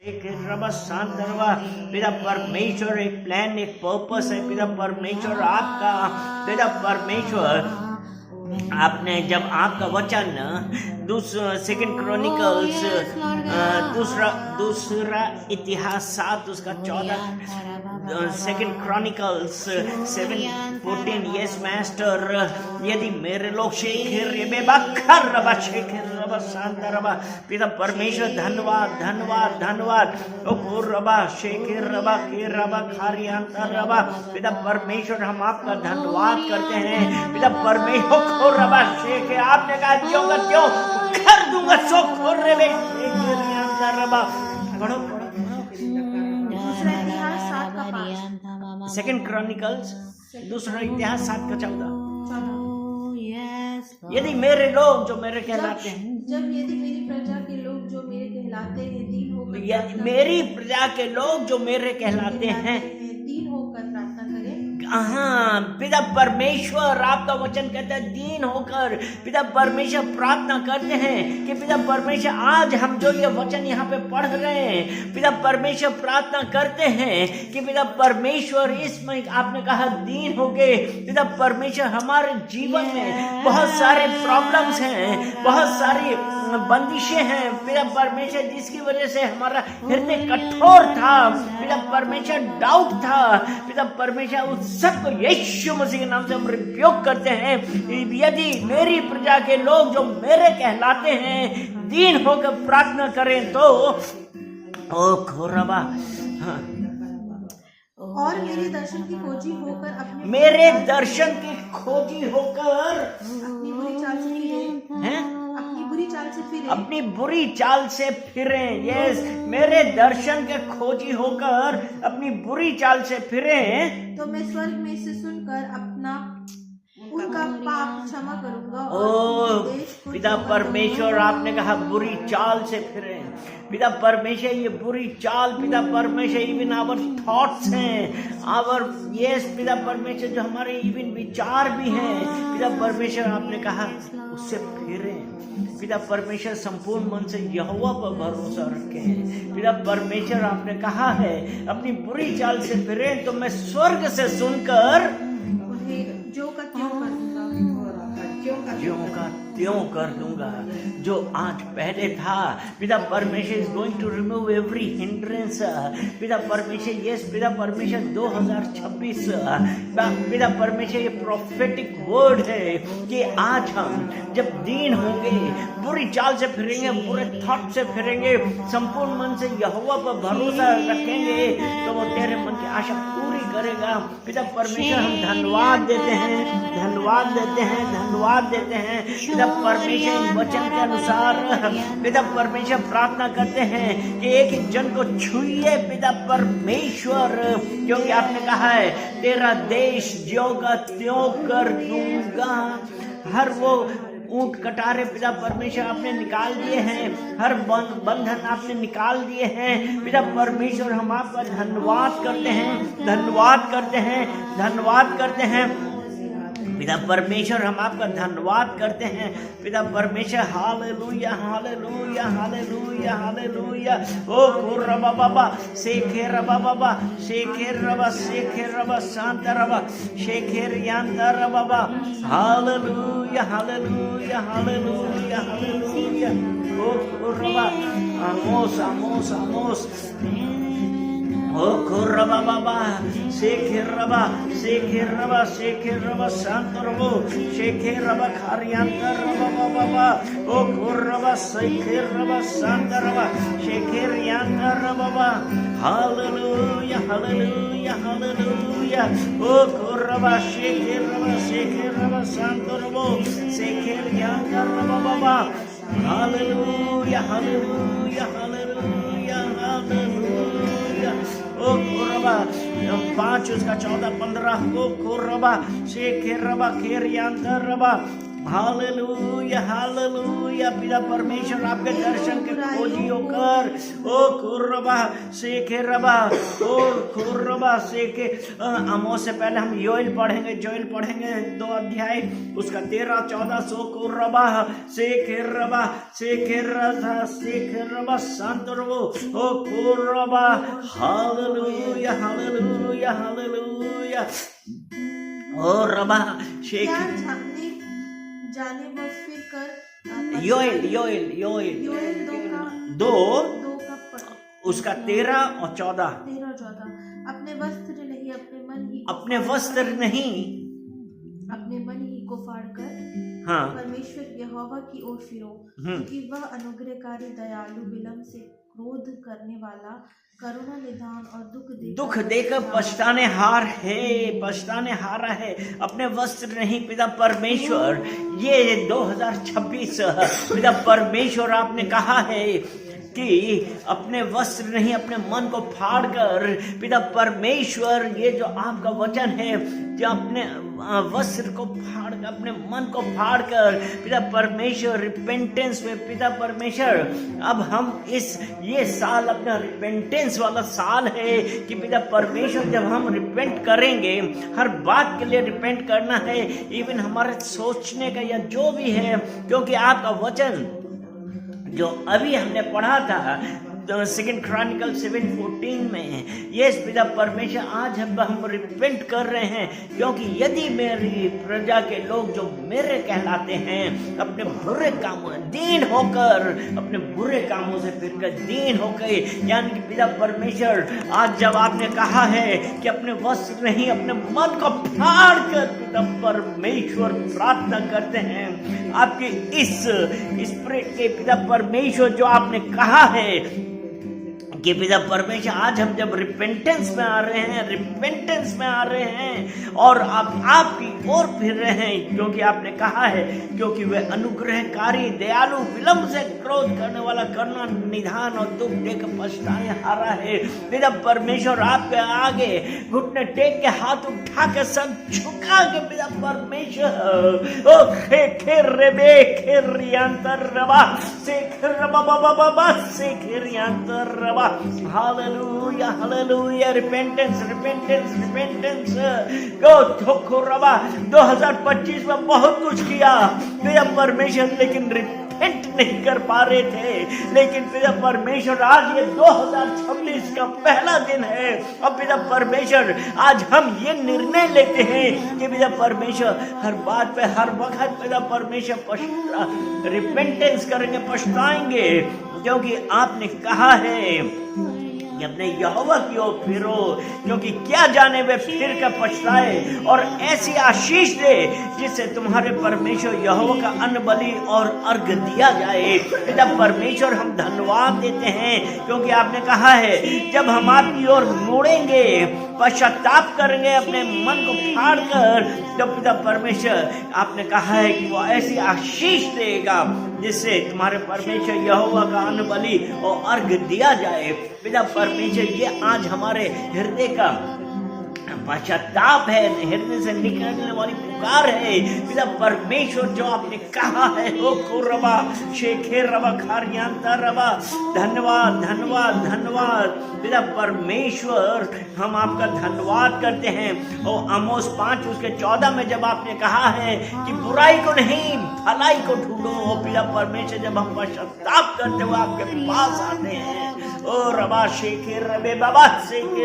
एक रबा शांत रबा पिता परमेश्वर, एक प्लान, एक पर्पस है पिता परमेश्वर आपका। पिता परमेश्वर आपने जब आपका वचन सेकंड क्रॉनिकल्स दूसरा इतिहास 7 उसका 14 सेकंड क्रॉनिकल्स 7:14 यस मास्टर, यदि मेरे लोग शेखर शांत रबा पिता परमेश्वर धन्यवाद धन्यवाद धन्यवाद ओ रबा शेखर रबा के रबा खारियांता रबा पिता परमेश्वर हम आपका धन्यवाद करते हैं पिता परमेश्वर रबा शेख। आपने कहा क्यों कर दूंगा सो खोर रे बे खारियांता रबा। पढ़ो दूसरा इतिहास 7 का 5 सेकंड क्रॉनिकल्स दूसरा इतिहास 7 का 14। यदि मेरे लोग जो मेरे कहलाते हैं, जब यदि मेरी प्रजा के लोग जो मेरे कहलाते हैं दीन होकर, मेरी प्रजा के लोग जो मेरे कहलाते हैं दीन होकर प्रार्थना करें। हाँ पिता परमेश्वर आपका वचन कहता है दीन होकर पिता परमेश्वर प्रार्थना करते हैं कि पिता परमेश्वर आज हम जो ये वचन यहाँ पे पढ़ रहे हैं पिता परमेश्वर प्रार्थना करते हैं कि पिता परमेश्वर इसमें आपने कहा दीन हो गए पिता परमेश्वर हमारे जीवन में बहुत सारे प्रॉब्लम्स हैं, बहुत सारी बंदिशें हैं पिता परमेश्वर, जिसकी वजह से हमारा हृदय कठोर था पिता परमेश्वर, डाउट था पिता परमेश्वर, उस सबको यीशु मसीह के नाम से हम रिप्योक करते हैं। यदि मेरी प्रजा के लोग जो मेरे कहलाते हैं दीन होकर प्रार्थना करें तो ओ खोरबा और मेरे दर्शन की खोजी होकर मेरे दर्शन की खोजी होकर अपनी बुरी चाल से फिरें हैं अपनी बुरी चाल से फिरें। यस मेरे दर्शन के खोजी होकर अपनी बुरी चाल से फिरें तो मैं स्वर्ग में से सुनकर अपना उनका पाप क्षमा करूंगा। ओ पिता परमेश्वर आपने कहा बुरी चाल से फिरें पिता परमेश्वर, ये बुरी चाल पिता परमेश्वर इवन आवर थॉट्स हैं आवर यस पिता परमेश्वर जो हमारे इवन विचार भी हैं पिता परमेश्वर आपने कहा उससे फिरें पिता परमेश्वर, संपूर्ण मन से यहोवा पर भरोसा रखें पिता परमेश्वर आपने कहा है अपनी बुरी चाल से फिरें तो मैं स्वर्ग से सुनकर त्यों कर दूंगा जो आज पहले था। पिता परमेश्वर is going to remove every hindrance पिता परमेश्वर, यस पिता परमेश्वर 2026 पिता परमेश्वर ये प्रोफेटिक वर्ड है कि आज हम जब दीन होंगे, बुरी चाल से फिरेंगे, बुरे थॉट से फिरेंगे, संपूर्ण मन से यहोवा पर भरोसा रखेंगे तो वो तेरे मन की आशा पूरी करेगा। पिता परमेश्वर हम धन्यवाद देते हैं, धन्यवाद देते हैं, धन्यवाद देते हैं पिता परमेश्वर। वचन के अनुसार पिता परमेश्वर प्रार्थना करते हैं कि एक एक जन को छुइए पिता परमेश्वर, क्योंकि आपने कहा है तेरा देश ज्यों का त्यों कर दूंगा। हर वो ऊंट कटारे पिता परमेश्वर आपने निकाल दिए हैं, हर बंधन आपने निकाल दिए हैं पिता परमेश्वर। हम आपका धन्यवाद करते हैं, धन्यवाद करते हैं, धन्यवाद करते हैं पिता परमेश्वर। हम आपका धन्यवाद करते हैं पिता परमेश्वर। Hallelujah hallelujah hallelujah hallelujah. ओ रबा बाबा शेखेर रबा बाबा शेखेर रबा शांत रबा शेखेर यांता रबा बाबा। Hallelujah hallelujah hallelujah hallelujah. ओ रबा आमोस आमोस आमोस ओ रबा बाबा शेखेर रबा शांत रबो शेखेर रबा खारियांता रबा बाबा। ओ रबा शेखेर रबा शांत रबा शेखेर यांता रबा बाबा। Hallelujah hallelujah hallelujah. ओ रबा शेखेर रबा शांत रबो शेखेर यांता रबा बाबा। Hallelujah hallelujah hallelujah hallelujah. ओ रबा 5 उसका 14-15 ओ रबा शेखेर रबा खेर यांतर रबा। Hallelujah hallelujah. पिता परमेश्वर आपके दर्शन के खोजी होकर ओ कुर्रबा सेखे रबा ओ कुर्रबा सेखे। आमोस से पहले हम योएल पढ़ेंगे, जोएल पढ़ेंगे 2 अध्याय उसका 13 14। सो कुर्रबा सेखे रबा शांत रहो ओ कुर्रबा। Hallelujah hallelujah hallelujah. ओ रबा शेख जाने व फिर कर योएल दो उसका 13 और 14। अपने वस्त्र नहीं अपने मन ही को फाड़ कर हाँ परमेश्वर यहोवा की ओर फिरो, क्योंकि वह अनुग्रहकारी दयालु, विलंब से क्रोध करने वाला, करुणा निधान और दुख देकर पछताने हारा है। अपने वस्त्र नहीं पिता परमेश्वर, ये 2026 पिता परमेश्वर आपने कहा है कि अपने वस्त्र नहीं अपने मन को फाड़ कर पिता परमेश्वर, ये जो आपका वचन है, जो अपने वस्त्र को फाड़ कर अपने मन को फाड़ कर पिता परमेश्वर रिपेंटेंस में पिता परमेश्वर अब हम ये साल अपना रिपेंटेंस वाला साल है कि पिता परमेश्वर जब हम रिपेंट करेंगे, हर बात के लिए रिपेंट करना है, इवन हमारे सोचने का या जो भी है, क्योंकि आपका वचन जो अभी हमने पढ़ा था 2 क्रॉनिकल 7:14 में, ये पिता परमेश्वर आज हम रिपेंट कर रहे हैं, क्योंकि यदि मेरी प्रजा के लोग जो मेरे कहलाते हैं अपने बुरे कामों दीन होकर, अपने बुरे कामों से फिरकर दीन होकर, यानी कि पिता परमेश्वर आज जब आपने कहा है कि अपने वस्त्र नहीं अपने मन को फाड़ कर पिता परमेश्वर प्रार्थना करते हैं आपके इस स्पिरिट के पिता परमेश्वर, जो आपने कहा है कि पिता परमेश्वर आज हम जब रिपेंटेंस में आ रहे हैं और आप आपकी ओर फिर रहे हैं, क्योंकि आपने कहा है क्योंकि वे अनुग्रहकारी दयालु, विलंब से क्रोध करने वाला, करुणा निधान और दुख देकर पछताने हारा है। पिता परमेश्वर आपके आगे घुटने टेक के हाथ उठा के सर झुका के पिता परमेश्वर ओ हालेलुया हालेलुया। रिपेंटेंस गो धोखो रबा 2025 में बहुत कुछ किया पिता परमेश्वर, लेकिन रिपेंट नहीं कर पा रहे थे, लेकिन पिता परमेश्वर आज ये 2026 का पहला दिन है और पिता परमेश्वर आज हम ये निर्णय लेते हैं कि पिता परमेश्वर हर बात पे हर वक्त पिता परमेश्वर रिपेंटेंस करेंगे, पछताएंगे, क्योंकि आपने कहा है कि अपने यहोवा की ओर फिरो, क्योंकि क्या जाने वे फिर कर पछताए, और ऐसी आशीष दे जिससे तुम्हारे परमेश्वर यहोवा का अन्न बलि और अर्घ दिया जाए। पिता परमेश्वर हम धन्यवाद देते हैं, क्योंकि आपने कहा है जब हम आपकी ओर मुड़ेंगे, पश्चाताप करेंगे, अपने मन को फाड़ कर, तो पिता परमेश्वर आपने कहा है कि वो ऐसी आशीष देगा जिससे तुम्हारे परमेश्वर यहोवा का अन्न बलि और अर्घ दिया जाए। पिता परमेश्वर ये आज हमारे हृदय का पश्चाताप है, हृदय से निकलने वाली पुकार है पिता परमेश्वर, जो आपने कहा है ओ कुरबा शेखे रबा खारियांता रबा। धन्यवाद धन्यवाद धन्यवाद पिता परमेश्वर, हम आपका धन्यवाद करते हैं। और आमोस 5 उसके 14 में जब आपने कहा है कि बुराई को नहीं भलाई को ढूंढो, पिता परमेश्वर जब हम पश्चाताप करते हुए आपके पास आते हैं, ओ रबा शेखे रबे बाबा शेखे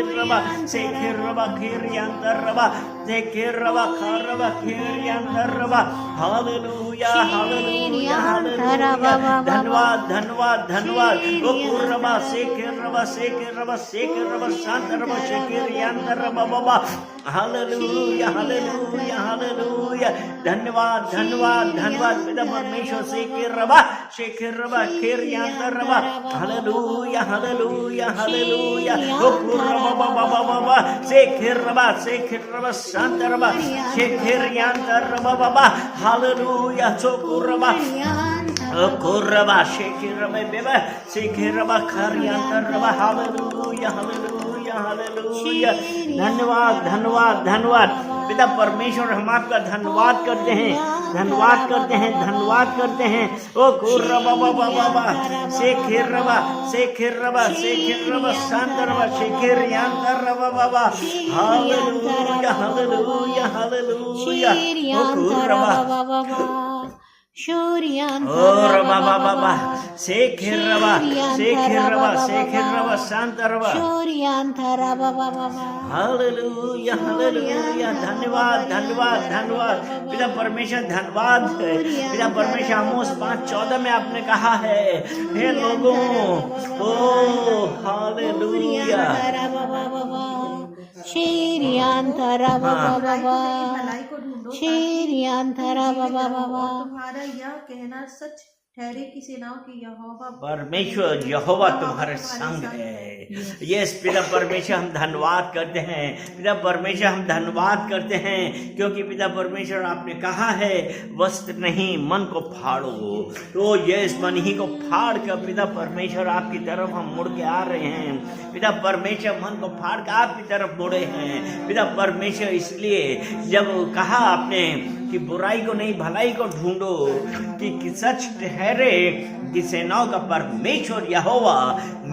रबा खेर अंदर रबा देखे रबा खा रबा खेर अंदर रबा। Hallelujah hallelujah hallelujah. धन्यवाद धन्यवाद धन्यवाद। ओ रबा शेखे रबा शांत रबा शेखे अंदर रबा बाबा। Hallelujah hallelujah hallelujah. धन्यवाद धन्यवाद धन्यवाद पिता परमेश्वर शेखे रबा खेर अंदर रबा। Hallelujah hallelujah hallelujah. ओ रबा बाबा बाबा शेखे रबा शांत रबा शेखे अंदर रबा बाबा। हालेलुया सो रबा शेखे रबा बेबा शेखे रबा खरियांतर रबा। Hallelujah hallelujah hallelujah. धन्यवाद धन्यवाद धन्यवाद पिता परमेश्वर, हम आपका धन्यवाद करते हैं धन्यवाद करते हैं, धन्यवाद करते हैं। ओ कुर्रबा बाबा बाबा शेखिरबा शेखिरबा शेखिरबा शांतरबा शेखिरियांतरबा बाबा हालेलुया हालेलुया हालेलुया ओ कुर्रबा और बाबा बाबा शेखिरबा शेखिरबा शेखिरबा शांतरबा हालेलुया हालेलुया धन्यवाद धन्यवाद धन्यवाद पिता परमेश्वर धन्यवाद है। पिता परमेश्वर आमोस 5:14 में आपने कहा है, हे लोगों ओ हालेलुया तुम्हारा यह कहना सच ठहरे कि सेनाओं की यहोवा परमेश्वर यहोवा तुम्हारे संग है। यस पिता परमेश्वर हम धन्यवाद करते हैं, पिता परमेश्वर हम धन्यवाद करते हैं, क्योंकि पिता परमेश्वर आपने कहा है वस्त्र नहीं मन को फाड़ो। तो यस मन ही को फाड़ कर पिता परमेश्वर आपकी तरफ हम मुड़ के आ रहे हैं। पिता परमेश्वर मन को फाड़ कर आपकी तरफ मुड़े हैं पिता परमेश्वर। इसलिए जब कहा आपने कि बुराई को नहीं भलाई को ढूंढो, कि सच ठहरे कि सेनाओं का परमेश्वर यहोवा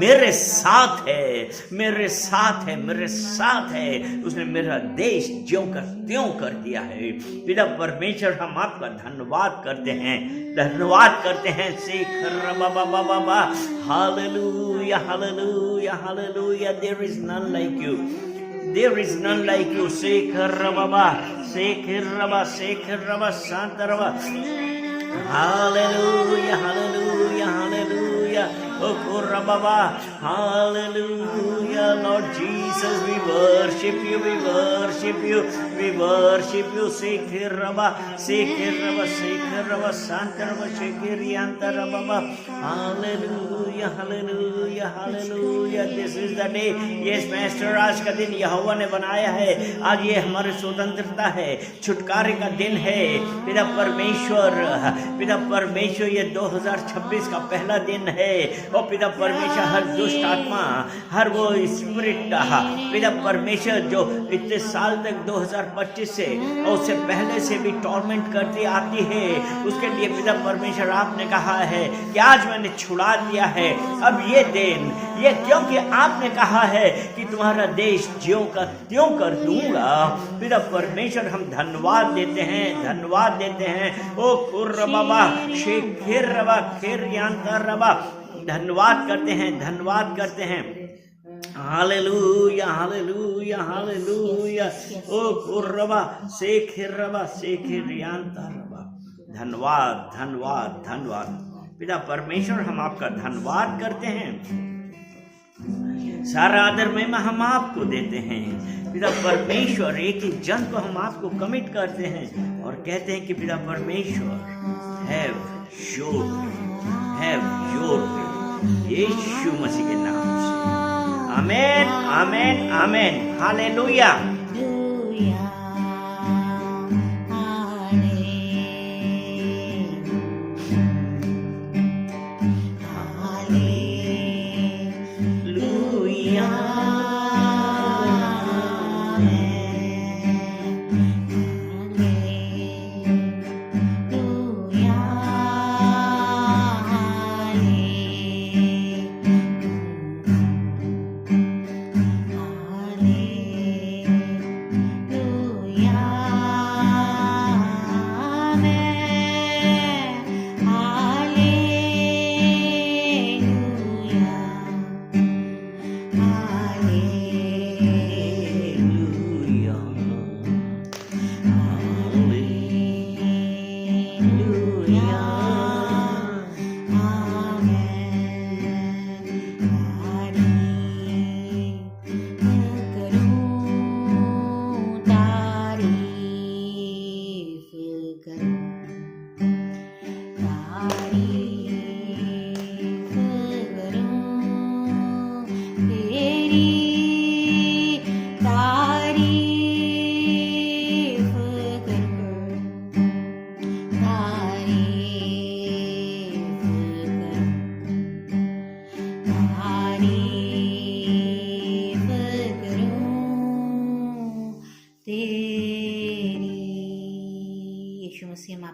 मेरे साथ है, मेरे साथ है, मेरे साथ है। उसने मेरा देश ज्यों का त्यों कर दिया है। पिता परमेश्वर हम आपका धन्यवाद करते हैं, धन्यवाद करते हैं। शेखिरबा बाबा hallelujah hallelujah hallelujah there is none like you, there is none like you शेखिरबा शेखिरबा शेखिरबा शांतरबा हालेलुया हालेलुया हालेलुया ओ कुर्रबा hallelujah Lord Jesus we worship you we worship you we worship you शेखिरबा शेखिरबा शेखिरबा शांतरबा शेखिरियांतरबा hallelujah hallelujah hallelujah this is the day yes master आज का दिन यहोवा ने बनाया है। आज ये हमारी स्वतंत्रता है, छुटकारे का दिन है पिता परमेश्वर ये 2026 का पहला दिन है। और पिता परमेश्वर हर दुष्ट आत्मा हर वो स्पिरिट पिता परमेश्वर जो इतने साल तक 2025 से और उससे पहले से भी टॉर्मेंट करती आती है, उसके लिए पिता परमेश्वर आपने कहा है कि आज मैंने छुड़ा दिया है। अब ये दिन ये क्योंकि आपने कहा है कि तुम्हारा देश ज्यों का त्यों कर दूंगा। पिता परमेश्वर हम धन्यवाद देते हैं, धन्यवाद देते हैं। ओ कुर्रबा शेखिरबा खिरियांतरबा धन्यवाद करते हैं, धन्यवाद करते हैं। हालेलुया हालेलुया हालेलुया ओ कुर्रबा शेखिरबा शेखिरियांतरबा धन्यवाद धन्यवाद धन्यवाद। पिता परमेश्वर हम आपका धन्यवाद करते हैं, सारा आदर महिमा हम आपको देते हैं। पिता परमेश्वर एक ही जन को हम आपको कमिट करते हैं और कहते हैं कि पिता परमेश्वर हैव योर यीशु मसीह के नाम से आमेन आमेन आमेन हालेलुया।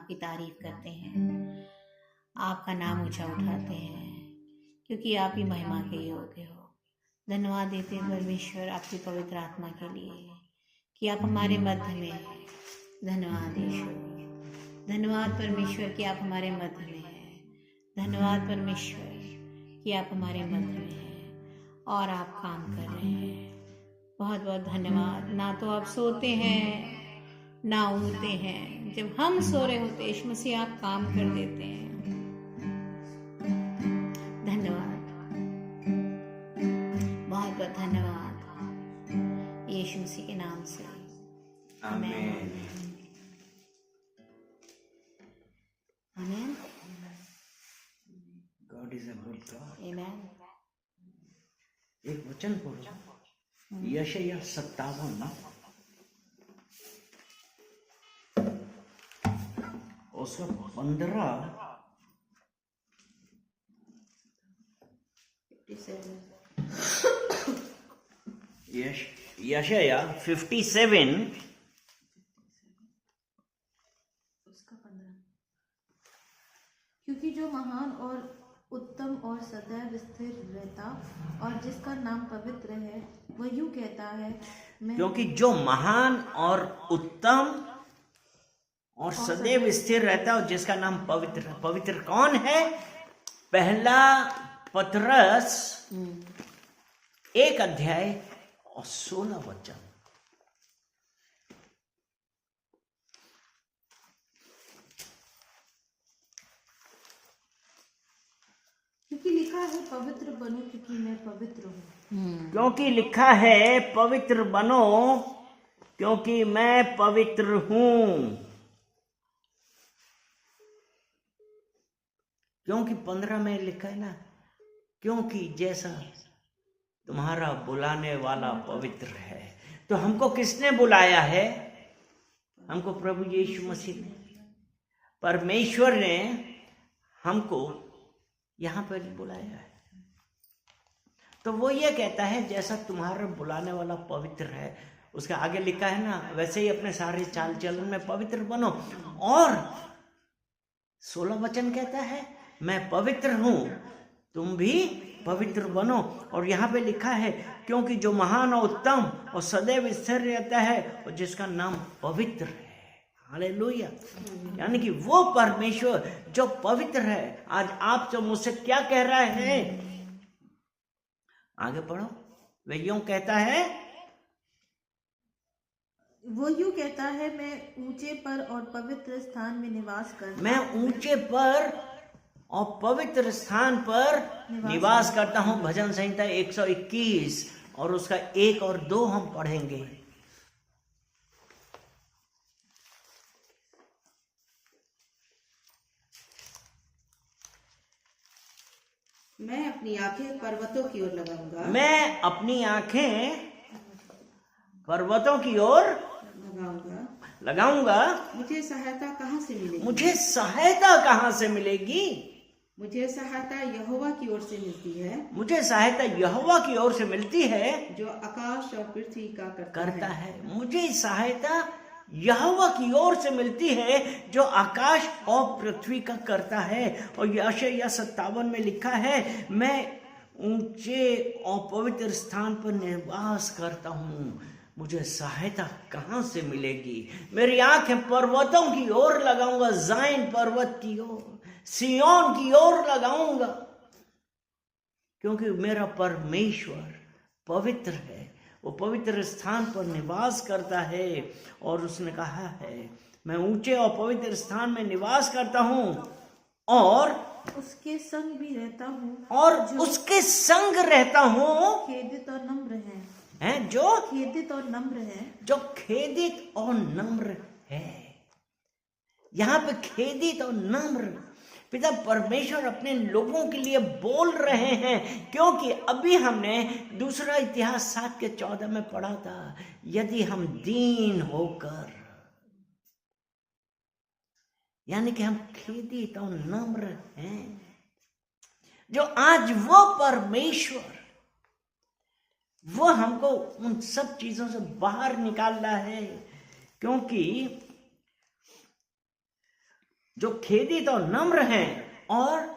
आपकी तारीफ करते हैं, आपका नाम ऊंचा उठाते हैं, क्योंकि आप ही महिमा के योग्य हो। धन्यवाद देते हैं परमेश्वर आपकी पवित्र आत्मा के लिए कि आप हमारे मध्य में हैं। धन्यवाद यीशु, धन्यवाद परमेश्वर कि आप हमारे मध्य में हैं। धन्यवाद परमेश्वर कि आप हमारे मध्य में हैं और आप काम कर रहे हैं। बहुत बहुत धन्यवाद। ना तो आप सोते हैं ना ऊँगते हैं, जब हम सो रहे होते यीशु मसीह आप काम कर देते हैं। धन्यवाद, बहुत बहुत धन्यवाद यीशु मसीह के नाम से। आमीन। आमीन। God is a good God. आमीन। एक वचन पढ़ो, यशायाह 57 उसका 15 यशायाह 57 उसका 15। क्योंकि जो महान और उत्तम और सदैव स्थिर रहता और जिसका नाम पवित्र है, वह यूं कहता है, मैं क्योंकि जो महान और उत्तम और सदैव स्थिर रहता है और जिसका नाम पवित्र। पवित्र कौन है? पहला पतरस 1 अध्याय और 16 वचन। क्योंकि लिखा है पवित्र बनो क्योंकि मैं पवित्र हूँ। क्योंकि लिखा है पवित्र बनो क्योंकि मैं पवित्र हूं। क्योंकि 15 में लिखा है ना, क्योंकि जैसा तुम्हारा बुलाने वाला पवित्र है। तो हमको किसने बुलाया है? हमको प्रभु यीशु मसीह ने, परमेश्वर ने हमको यहां पर बुलाया है। तो वो ये कहता है जैसा तुम्हारा बुलाने वाला पवित्र है, उसका आगे लिखा है ना, वैसे ही अपने सारे चाल चलन में पवित्र बनो। और 16 वचन कहता है मैं पवित्र हूं, तुम भी पवित्र बनो। और यहाँ पे लिखा है क्योंकि जो महान और उत्तम और सदैव स्थिर रहता है और जिसका नाम पवित्र है। हालेलुया। यानी कि वो परमेश्वर जो पवित्र है, आज आप जो मुझसे क्या कह रहा है? आगे पढ़ो। वे यूं कहता है, वो यूं कहता है, मैं ऊंचे पर और पवित्र स्थान में निवास करता मैं ऊंचे पर और पवित्र स्थान पर निवास करता हूं। भजन संहिता 121 और उसका 1 और 2 हम पढ़ेंगे। मैं अपनी आंखें पर्वतों की ओर लगाऊंगा। मैं अपनी आंखें पर्वतों की ओर लगाऊंगा। मुझे सहायता कहाँ से मिलेगी? मुझे सहायता कहाँ से मिलेगी? मुझे सहायता यहोवा की ओर से मिलती है। मुझे सहायता यहोवा की ओर से मिलती है जो आकाश और पृथ्वी का करता है। मुझे सहायता यहोवा की ओर से मिलती है जो आकाश और पृथ्वी का करता है। और यशायाह 57 में लिखा है, मैं ऊंचे और पवित्र स्थान पर निवास करता हूँ, मुझे सहायता कहाँ से मिलेगी? मेरी आंखें पर्वतों की ओर लगाऊंगा, ज़ायन पर्वत की ओर, सिय्योन की ओर लगाऊंगा, क्योंकि मेरा परमेश्वर पवित्र है। वो पवित्र स्थान पर निवास करता है। और उसने कहा है मैं ऊंचे और पवित्र स्थान में निवास करता हूँ और उसके संग भी रहता हूँ, और उसके संग रहता हूँ। खेदित और नम्र हैं जो खेदित और नम्र है। जो खेदित और नम्र है। यहाँ पे खेदित और नम्र पिता परमेश्वर अपने लोगों के लिए बोल रहे हैं, क्योंकि अभी हमने दूसरा इतिहास 7:14 में पढ़ा था, यदि हम दीन होकर, यानी कि हम खेदित और नम्र हैं, जो आज वो परमेश्वर वो हमको उन सब चीजों से बाहर निकाल रहा है। क्योंकि जो खेदित और नम्र हैं, और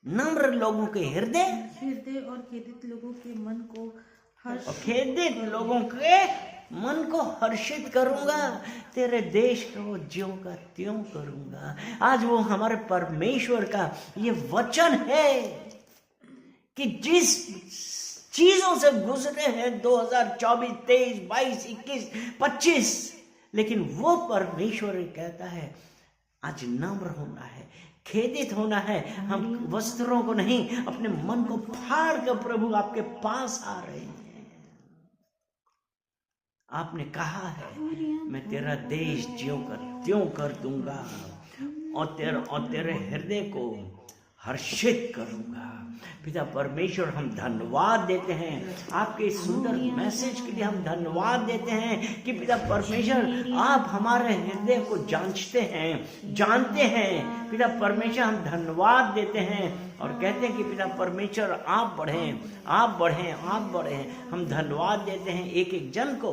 नम्र लोगों के हृदय और खेदित लोगों के मन को हर्ष और खेदित लोगों के मन को हर्षित करूंगा, तेरे देश को ज्यों का त्यों करूंगा। आज वो हमारे परमेश्वर का ये वचन है कि जिस चीजों से गुजरे हैं 2024, 23, 22, 21, 25, लेकिन वो परमेश्वर कहता है आज नम्र होना है, खेदित होना है। हम वस्त्रों को नहीं, अपने मन को फाड़ कर प्रभु आपके पास आ रहे हैं। आपने कहा है मैं तेरा देश ज्यों कर त्यों कर दूंगा और तेरे हृदय को हर्षित करूंगा। पिता परमेश्वर, हम धन्यवाद देते हैं आपके इस सुंदर मैसेज के लिए। हम धन्यवाद देते हैं कि पिता परमेश्वर आप हमारे हृदय को जांचते हैं, जानते हैं। पिता परमेश्वर, हम धन्यवाद देते हैं और कहते हैं कि पिता परमेश्वर आप बढ़ें, आप बढ़ें, आप बढ़ें। हम धन्यवाद देते हैं, एक एक जन को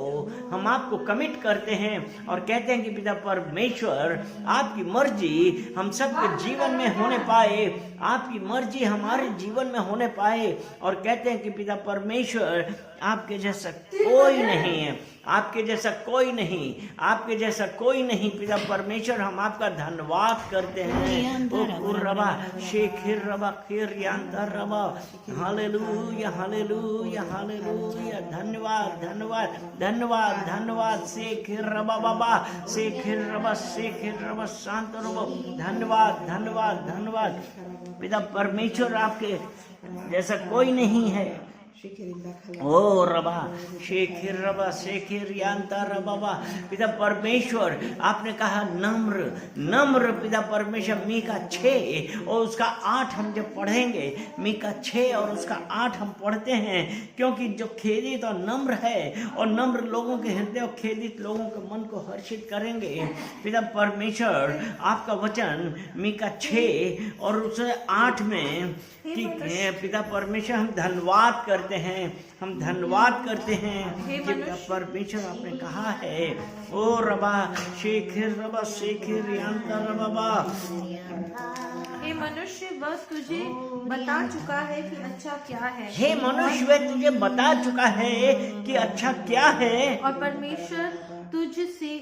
हम आपको कमिट करते हैं और कहते हैं कि पिता परमेश्वर आपकी मर्जी हम सबके जीवन में होने पाए, आपकी मर्जी हमारे जीवन में होने पाए। और कहते हैं कि पिता परमेश्वर आपके जैसा कोई नहीं है, आपके जैसा कोई नहीं, आपके जैसा कोई नहीं। पिता परमेश्वर, हम आपका धन्यवाद करते हैं। ओ कुर्रबा शेखिर रबा खिर यांतर रबा, हालेलुया हालेलुया हालेलुया। धन्यवाद धन्यवाद धन्यवाद धन्यवाद। शेखिर रबा बाबा, शेखिर रबा शांत रबो। धन्यवाद धन्यवाद धन्यवाद। पिता परमेश्वर आपके जैसा कोई नहीं है। ओ रबा शेखिर रबा शेखिर यांता रबा। पिता परमेश्वर आपने कहा नम्र नम्र। पिता परमेश्वर मीका 6 और उसका 8 हम जब पढ़ेंगे, मीका 6 और उसका 8 हम पढ़ते हैं, क्योंकि जो खेदित और नम्र है और नम्र लोगों के हृदय और खेदित लोगों के मन को हर्षित करेंगे। पिता परमेश्वर आपका वचन मीका 6 और उससे 8 में कि पिता परमेश्वर हम धन्यवाद करते हैं, हम धन्यवाद करते हैं कि पिता परमेश्वर आपने कहा है ओ रबा शेखिर रबा शेखिर यांता रबा। हे मनुष्य, वह तुझे बता चुका है कि अच्छा क्या है। हे मनुष्य, वह तुझे बता चुका है कि अच्छा क्या है। और परमेश्वर तुझसे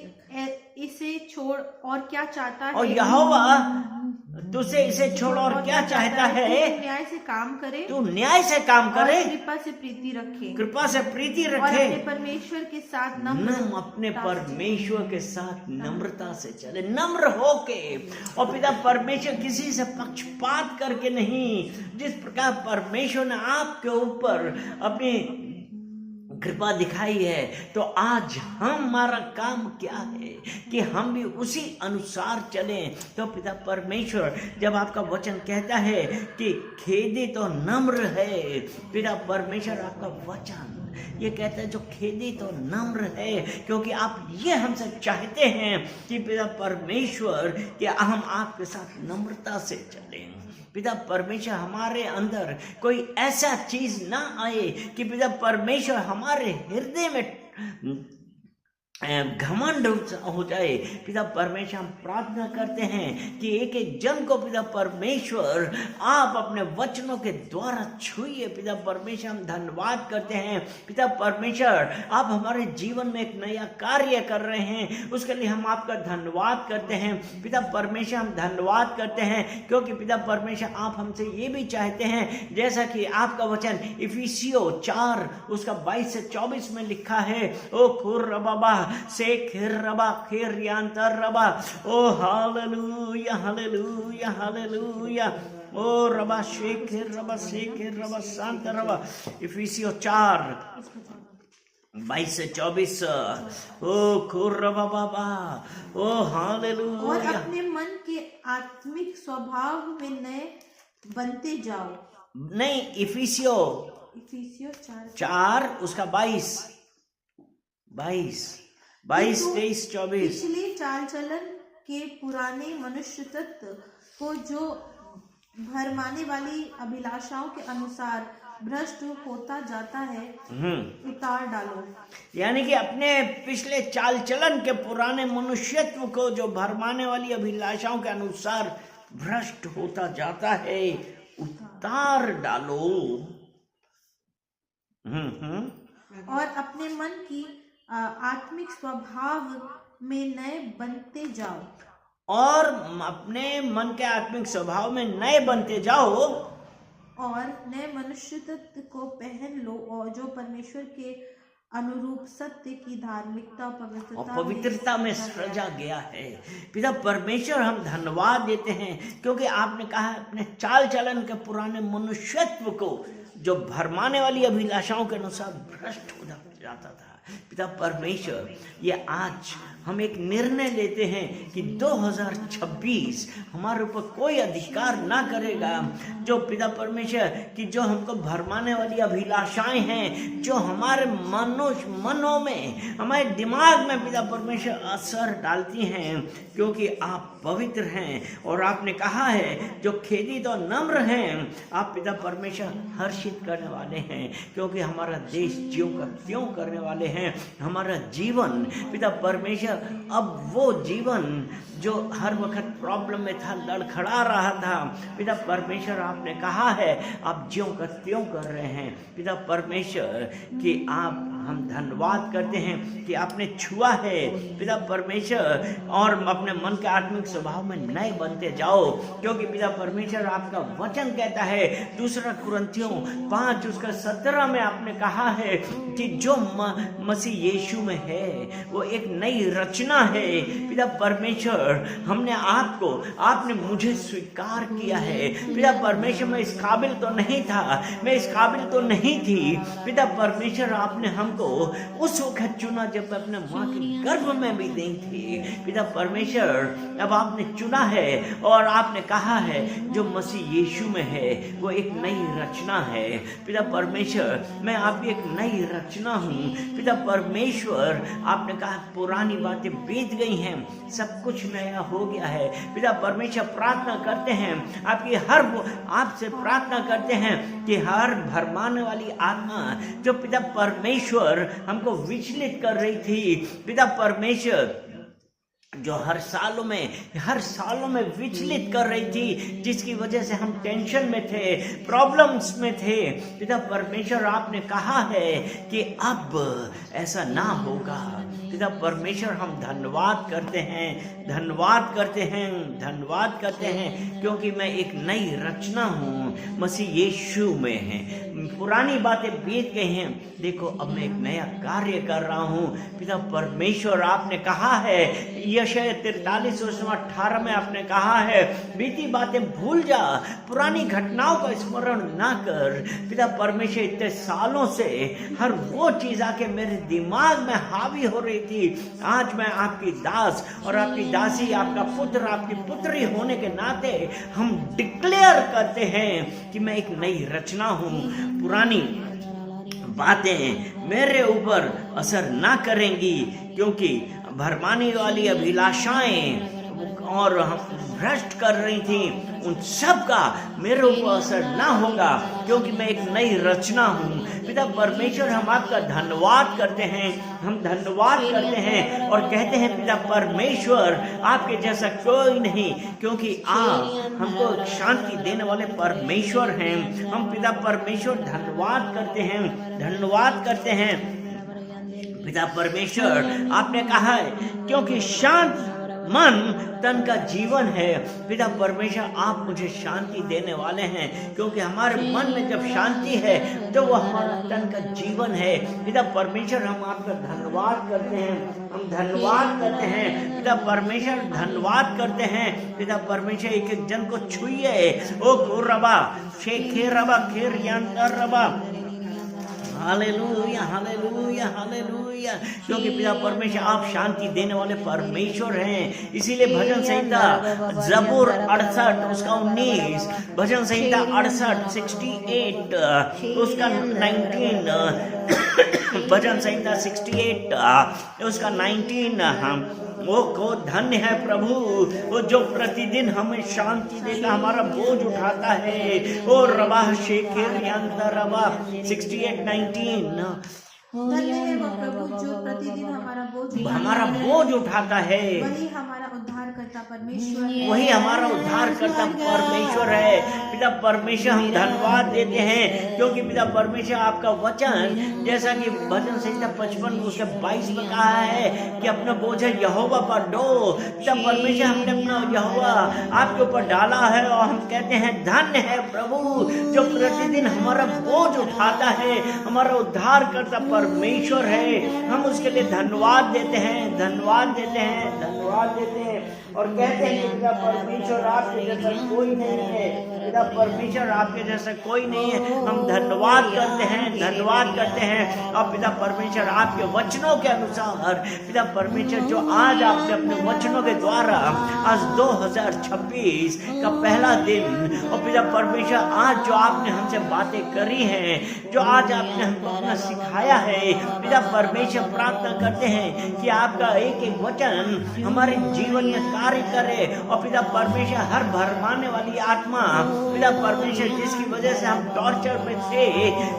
इसे छोड़ और क्या चाहता है। और यहोवा तुझसे इसे छोड़ और क्या चाहता है। न्याय से काम करे, तू न्याय से काम करे, कृपा से प्रीति रखे, कृपा से प्रीति और रखे, अपने परमेश्वर के साथ अपने परमेश्वर के साथ नम्रता से चले, नम्र होके। और पिता परमेश्वर किसी से पक्षपात करके नहीं, जिस प्रकार परमेश्वर ने आपके ऊपर अपनी कृपा दिखाई है, तो आज हमारा काम क्या है कि हम भी उसी अनुसार चलें। तो पिता परमेश्वर जब आपका वचन कहता है कि खेदित और नम्र है, पिता परमेश्वर आपका वचन ये कहता है जो खेदित और नम्र है, क्योंकि आप ये हमसे चाहते हैं कि पिता परमेश्वर कि हम आपके साथ नम्रता से चलें। पिता परमेश्वर हमारे अंदर कोई ऐसा चीज ना आए कि पिता परमेश्वर हमारे हृदय में घमंड हो जाए। पिता परमेश्वर हम प्रार्थना करते हैं कि एक एक जन को पिता परमेश्वर आप अपने वचनों के द्वारा छुइए। पिता परमेश्वर हम धन्यवाद करते हैं। पिता परमेश्वर आप हमारे जीवन में एक नया कार्य कर रहे हैं, उसके लिए हम आपका धन्यवाद करते हैं। पिता परमेश्वर हम धन्यवाद करते हैं क्योंकि पिता परमेश्वर आप हमसे ये भी चाहते हैं, जैसा कि आपका वचन इफिसियों 4 उसका 22 से 24 में लिखा है, ओ खुर रबा से खिर रबा खिर यांतर रबा। ओ हालेलुया हालेलुया हालेलुया। ओ रबा शेखिर रबा शांत रबा। इफिसियों 4 22 से 24। ओ खुर रबा बाबा। ओ हालेलुया। और अपने मन के आत्मिक स्वभाव में नए बनते जाओ। नहीं, इफिसियों 4 उसका 22 23 24। पिछले चाल चलन के पुराने मनुष्य तत्व को जो भरमाने वाली अभिलाषाओं के अनुसार भ्रष्ट होता जाता है उतार डालो। यानी कि अपने पिछले चाल चलन के पुराने मनुष्यत्व को जो भरमाने वाली अभिलाषाओं के अनुसार भ्रष्ट होता जाता है उतार डालो। और अपने मन की आत्मिक स्वभाव में नए बनते जाओ। और अपने मन के आत्मिक स्वभाव में नए बनते जाओ और नए मनुष्यत्व को पहन लो और जो परमेश्वर के अनुरूप सत्य की धार्मिकता और पवित्रता में सृजा गया है। पिता परमेश्वर हम धन्यवाद देते हैं क्योंकि आपने कहा अपने चाल चलन के पुराने मनुष्यत्व को जो भरमाने वाली अभिलाषाओं के अनुसार भ्रष्ट हो जाता था। पिता परमेश्वर ये आज हम एक निर्णय लेते हैं कि 2026 हमारे ऊपर कोई अधिकार ना करेगा। जो पिता परमेश्वर की जो हमको भरमाने वाली अभिलाषाएं हैं जो हमारे मनों में हमारे दिमाग में पिता परमेश्वर असर डालती हैं, क्योंकि आप पवित्र हैं और आपने कहा है जो खेदित और नम्र हैं आप पिता परमेश्वर हर्षित करने वाले हैं, क्योंकि हमारा देश ज्यों का त्यों करने वाले हैं। हमारा जीवन पिता परमेश्वर अब वो जीवन जो हर वक्त प्रॉब्लम में था, लड़खड़ा रहा था, पिता परमेश्वर आपने कहा है आप ज्यों का त्यों कर रहे हैं। पिता परमेश्वर कि आप हम धन्यवाद करते हैं कि आपने छुआ है पिता परमेश्वर, और अपने मन के आत्मिक स्वभाव में नए बनते जाओ, क्योंकि पिता परमेश्वर आपका वचन कहता है 2 कुरिन्थियों 5:17 में आपने कहा है कि जो मसीह यीशु में है वो एक नई रचना है। पिता परमेश्वर हमने आपने मुझे स्वीकार किया है। पिता परमेश्वर मैं इस काबिल तो नहीं था, मैं इस काबिल तो नहीं थी। पिता परमेश्वर आपने हमको उस वक्त चुना जब मैं अपने माँ के गर्भ में भी नहीं थी। पिता परमेश्वर अब आपने चुना है और आपने कहा है जो मसीह यीशु में है वो एक नई रचना है। पिता परमेश्वर मैं आपकी एक नई रचना हूँ। पिता परमेश्वर आपने कहा पुरानी बातें बीत गई हैं, सब कुछ नया हो गया है। पिता परमेश्वर प्रार्थना करते हैं आपसे प्रार्थना करते हैं कि हर भरमाने वाली आत्मा जो पिता परमेश्वर हमको विचलित कर रही थी, पिता परमेश्वर जो हर सालों में विचलित कर रही थी, जिसकी वजह से हम टेंशन में थे, प्रॉब्लम्स में थे, पिता परमेश्वर आपने कहा है कि अब ऐसा ना होगा। पिता परमेश्वर हम धन्यवाद करते हैं क्योंकि मैं एक नई रचना हूँ मसीह यीशु में है। पुरानी बातें बीत गई हैं, देखो अब मैं एक नया कार्य कर रहा हूँ। पिता परमेश्वर आपने कहा है यशायाह 43:18 में आपने कहा है बीती बातें भूल जा, पुरानी घटनाओं का स्मरण ना कर। पिता परमेश्वर इतने सालों से हर वो चीज आके मेरे दिमाग में हावी हो रही थी, आज मैं आपकी दास और आपकी दासी, आपका पुत्र, आपकी पुत्री होने के नाते हम डिक्लेयर करते हैं कि मैं एक नई रचना हूँ। पुरानी बातें मेरे ऊपर असर ना करेंगी, क्योंकि भरमाने वाली अभिलाषाएं और हम भ्रष्ट कर रही थी उन सब का मेरे ऊपर असर ना होगा, क्योंकि मैं एक नई रचना हूँ। पिता परमेश्वर हम आपका धन्यवाद करते हैं और कहते हैं पिता परमेश्वर आपके जैसा कोई नहीं, क्योंकि आप हमको शांति देने वाले परमेश्वर हैं। हम पिता परमेश्वर धन्यवाद करते हैं पिता परमेश्वर आपने कहा है क्योंकि शांत मन तन का जीवन है। पिता परमेश्वर आप मुझे शांति देने वाले हैं, क्योंकि हमारे मन में जब शांति है तो वो हमारा तन का जीवन है। पिता परमेश्वर हम आपका धन्यवाद करते हैं पिता परमेश्वर धन्यवाद करते हैं। पिता परमेश्वर एक एक जन को छुइए, ओ रबा शेखे रबा खेर यंतर रबा, हालेलुया हालेलुया हालेलुया, क्योंकि पिता परमेश्वर आप शांति देने वाले परमेश्वर हैं। इसीलिए भजन संहिता जबूर 68 उसका 19, भजन संहिता 68 68 उसका 19 भजन संहिता 68 उसका 19 वो को धन्य है प्रभु वो जो प्रतिदिन हमें शांति देता हमारा बोझ उठाता है। ओ रबा शेखेर रबा 68:19 धन्य है वह प्रभु जो प्रतिदिन हमारा बोझ उठाता है। वही हमारा उद्धार करता परमेश्वर है। वही हमारा उद्धार करता परमेश्वर है। पिता परमेश्वर हम धन्यवाद देते हैं क्योंकि पिता परमेश्वर आपका वचन जैसा कि भजन संहिता 55 उसके 22 में कहा है कि अपना बोझ यहोवा पर दो। पिता परमेश्वर हमने अपना यहोवा आपके ऊपर डाला है और हम कहते हैं धन्य है प्रभु जो प्रतिदिन हमारा बोझ उठाता है। हमारा उद्धार करता परमेश्वर है। हम उसके लिए धन्यवाद देते हैं, धन्यवाद देते हैं, धन्यवाद देते हैं और कहते हैं कि पिता परमेश्वर आपके जैसा कोई नहीं है। पिता परमेश्वर आपके जैसा कोई नहीं है। हम धन्यवाद करते हैं, धन्यवाद करते हैं। और पिता परमेश्वर आपके वचनों के अनुसार पिता परमेश्वर जो आज आपने अपने वचनों के द्वारा आज 2026 का पहला दिन और पिता परमेश्वर आज जो आपने हमसे बातें करी हैं, जो आज आपने हमको अपना सिखाया है, पिता परमेश्वर प्रार्थना करते हैं कि आपका एक एक वचन हमारे जीवन में कार्य करे। और पिता परमेश्वर हर भरमाने वाली आत्मा पिता परमेश्वर जिसकी वजह से हम टॉर्चर में थे,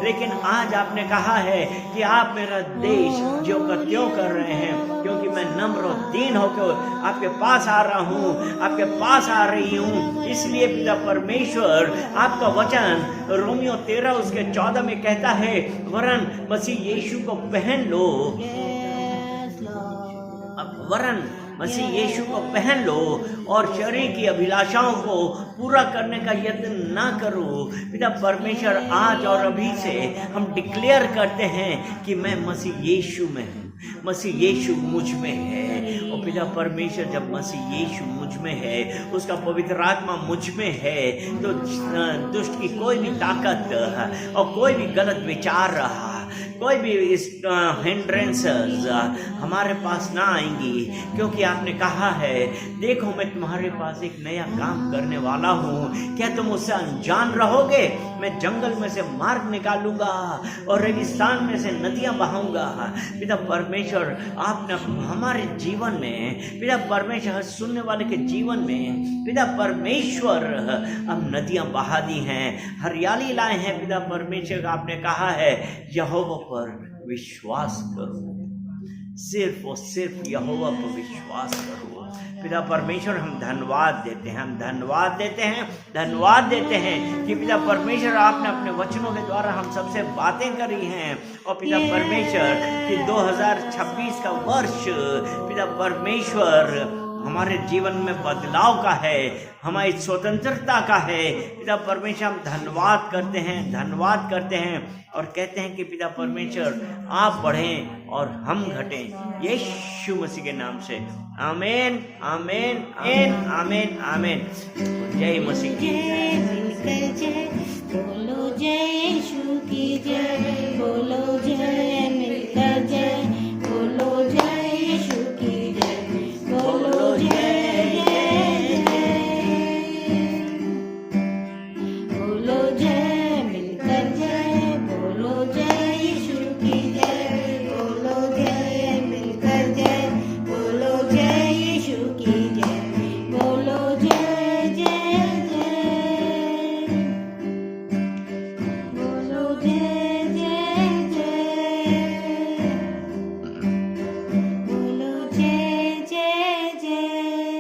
लेकिन आज आपने कहा है कि आप मेरा देश जो का त्यों कर रहे हैं क्योंकि मैं नम्र और दीन होकर आपके पास आ रहा हूँ, आपके पास आ रही हूँ। इसलिए पिता परमेश्वर आपका वचन रोमियो 13 उसके 14 में कहता है वरन मसीह यीशु को पहन लो, वरन मसीह यीशु को पहन लो और शरीर की अभिलाषाओं को पूरा करने का यत्न ना करो। पिता परमेश्वर आज और अभी से हम डिक्लेयर करते हैं कि मैं मसीह यीशु में हूँ, मसीह यीशु मुझ में है। और पिता परमेश्वर जब मसीह यीशु मुझ में है, उसका पवित्र आत्मा मुझ में है, तो दुष्ट की कोई भी ताकत और कोई भी गलत विचार रहा, कोई भी इस हिंड्रेंसेस हमारे पास ना आएंगी क्योंकि आपने कहा है देखो मैं तुम्हारे पास एक नया काम करने वाला हूँ, क्या तुम उससे अनजान रहोगे? मैं जंगल में से मार्ग निकालूंगा और रेगिस्तान में से नदियां बहाऊंगा। पिता परमेश्वर आपने हमारे जीवन में, पिता परमेश्वर सुनने वाले के जीवन में पिता परमेश्वर अब नदियां बहा दी हैं, हरियाली लाए हैं। पिता परमेश्वर आपने कहा है यहोवा पर विश्वास करो, सिर्फ और सिर्फ यहोवा पर विश्वास करो। पिता परमेश्वर हम धन्यवाद देते हैं, हम धन्यवाद देते हैं, धन्यवाद देते हैं कि पिता परमेश्वर आपने अपने वचनों के द्वारा हम सबसे बातें करी हैं। और पिता परमेश्वर कि 2026 का वर्ष पिता परमेश्वर हमारे जीवन में बदलाव का है, हमारी स्वतंत्रता का है। पिता परमेश्वर हम धन्यवाद करते हैं, धन्यवाद करते हैं और कहते हैं कि पिता परमेश्वर आप बढ़ें और हम घटें यीशु मसीह के नाम से। आमीन, आमीन, आमीन, आमीन। जय मसीह की जय, बोलो जय यीशु की जय, बोलो जय मिलकर जय।